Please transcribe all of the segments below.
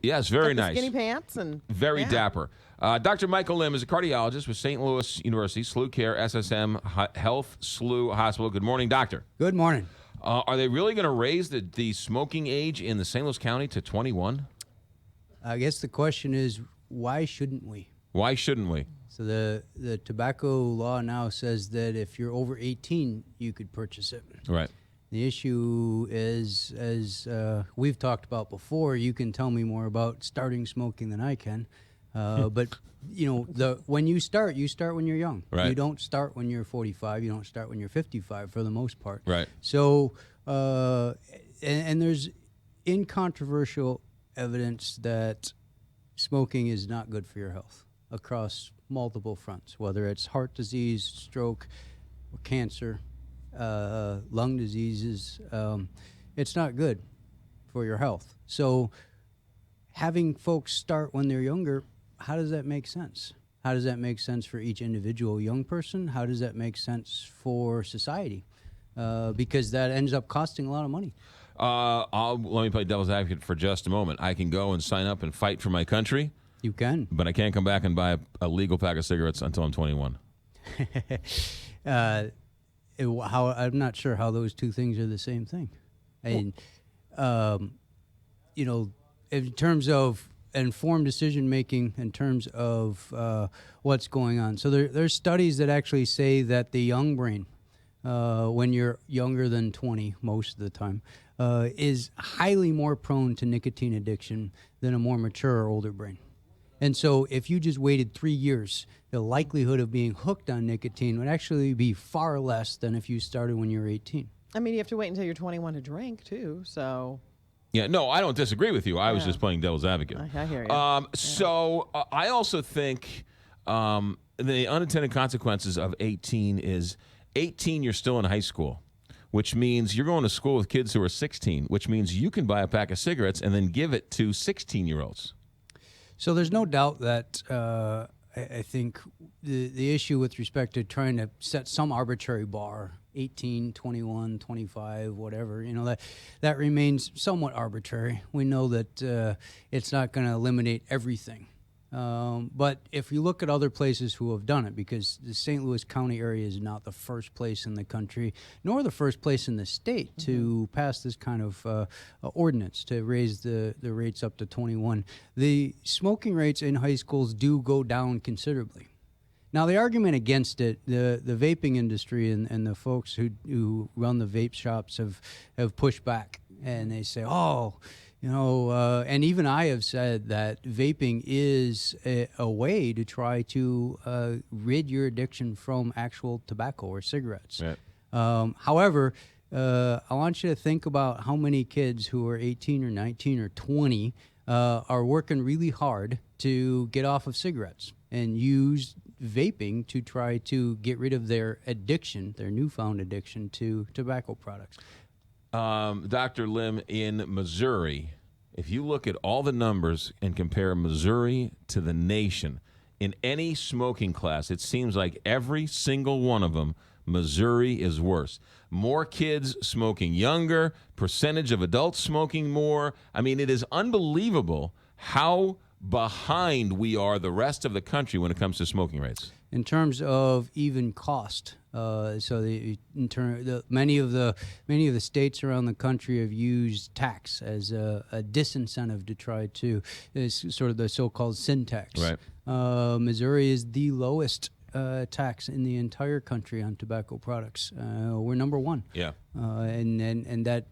Yes, very nice. Skinny pants and very dapper. Dr. Michael Lim is a cardiologist with St. Louis University SLU Care SSM Health SLU Hospital. Good morning, doctor. Good morning. Are they really going to raise the smoking age in the St. Louis County to 21? I guess the question is, why shouldn't we? Why shouldn't we? So the tobacco law now says that if you're over 18, you could purchase it. Right. The issue is, as we've talked about before, you can tell me more about starting smoking than I can. But when you start when you're young. Right. You don't start when you're 45. You don't start when you're 55 for the most part. Right. So and there's incontroversial evidence that smoking is not good for your health across multiple fronts, whether it's heart disease, stroke, or cancer, lung diseases. It's not good for your health. So having folks start when they're younger, how does that make sense? How does that make sense for each individual young person? How does that make sense for society? Because that ends up costing a lot of money. Let me play devil's advocate for just a moment. I can go and sign up and fight for my country. You can. But I can't come back and buy a legal pack of cigarettes until I'm 21. I'm not sure how those two things are the same thing. And, in terms of informed decision-making, in terms of what's going on. So there's studies that actually say that the young brain, when you're younger than 20 most of the time, is highly more prone to nicotine addiction than a more mature or older brain. And so if you just waited 3 years, the likelihood of being hooked on nicotine would actually be far less than if you started when you were 18. I mean, you have to wait until you're 21 to drink, too, so... Yeah, no, I don't disagree with you. I was just playing devil's advocate. I hear you. So I also think the unintended consequences of 18 is 18, you're still in high school, which means you're going to school with kids who are 16, which means you can buy a pack of cigarettes and then give it to 16-year-olds. So there's no doubt that I think the issue with respect to trying to set some arbitrary bar, 18, 21, 25, whatever, that remains somewhat arbitrary. We know that it's not going to eliminate everything. But if you look at other places who have done it, because the St. Louis County area is not the first place in the country, nor the first place in the state to pass this kind of ordinance to raise the rates up to 21. The smoking rates in high schools do go down considerably. Now, the argument against it, the vaping industry and the folks who run the vape shops have pushed back, and they say, and even I have said that vaping is a way to try to rid your addiction from actual tobacco or cigarettes. Right. However, I want you to think about how many kids who are 18 or 19 or 20 are working really hard to get off of cigarettes and use vaping to try to get rid of their addiction, their newfound addiction to tobacco products. Dr. Lim, in Missouri, if you look at all the numbers and compare Missouri to the nation, in any smoking class, it seems like every single one of them, Missouri is worse. More kids smoking younger, percentage of adults smoking more. I mean, it is unbelievable how behind we are the rest of the country when it comes to smoking rates. In terms of even cost, many of the states around the country have used tax as a disincentive to try to sort of the so-called sin tax. Right. Missouri is the lowest tax in the entire country on tobacco products. We're number one. Yeah. And that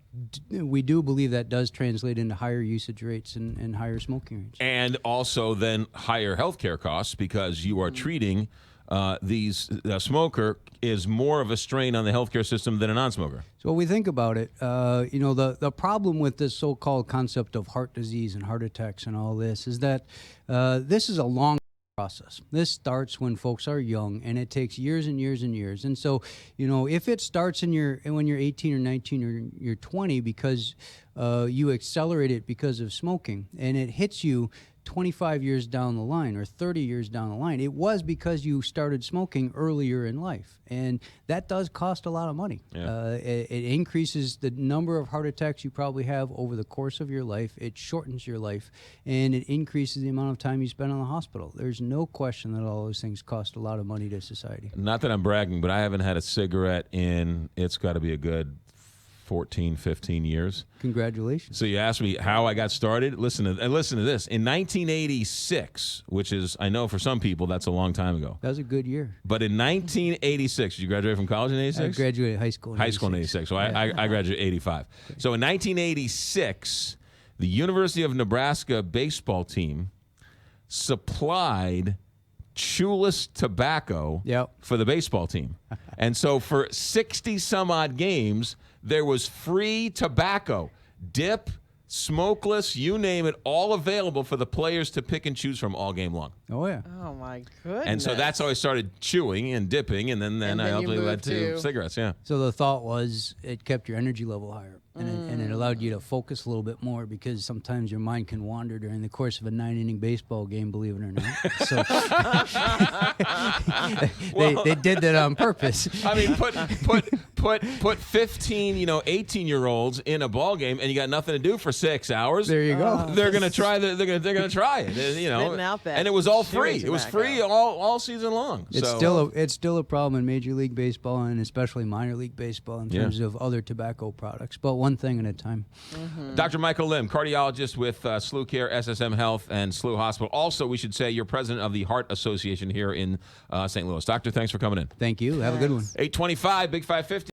we do believe that does translate into higher usage rates and higher smoking rates. And also then higher healthcare costs because you are treating the smoker is more of a strain on the healthcare system than a non-smoker. So when we think about it, the problem with this so-called concept of heart disease and heart attacks and all this is that this is a long process. This starts when folks are young, and it takes years and years and years. And so, if it starts when you're 18 or 19 or you're 20 because you accelerate it because of smoking, and it hits you 25 years down the line or 30 years down the line. It was because you started smoking earlier in life, and that does cost a lot of money. Yeah. It increases the number of heart attacks you probably have over the course of your life. It shortens your life, and it increases the amount of time you spend in the hospital. There's no question that all those things cost a lot of money to society. Not that I'm bragging, but I haven't had a cigarette in, it's got to be a good 14, 15 years. Congratulations. So you asked me how I got started. Listen to this. In 1986, which is, I know for some people that's a long time ago. That was a good year. But in 1986, did you graduate from college in 86? I graduated high school in High school in 86. So I graduated in 85. So in 1986, the University of Nebraska baseball team supplied chewless tobacco for the baseball team. And so for 60 some odd games, there was free tobacco, dip, smokeless, you name it, all available for the players to pick and choose from all game long. Oh, yeah. Oh, my goodness. And so that's how I started chewing and dipping, and then And I then you ultimately led moved to to- cigarettes, yeah. So the thought was it kept your energy level higher, and it allowed you to focus a little bit more, because sometimes your mind can wander during the course of a 9-inning baseball game, believe it or not. So they did that on purpose. I mean, put 15, 18-year-olds in a ball game, and you got nothing to do for 6 hours. There you go. They're gonna try. They're gonna try it. Spitting out that and it was all chewing free. It was tobacco. free all season long. It's still a problem in Major League Baseball, and especially minor league baseball, in terms of other tobacco products. But one thing at a time. Dr. Michael Lim, cardiologist with SLU Care, SSM Health, and SLU Hospital. Also, we should say you're president of the Heart Association here in St. Louis. Doctor, thanks for coming in. Thank you. Have a good one. 825, Big 550.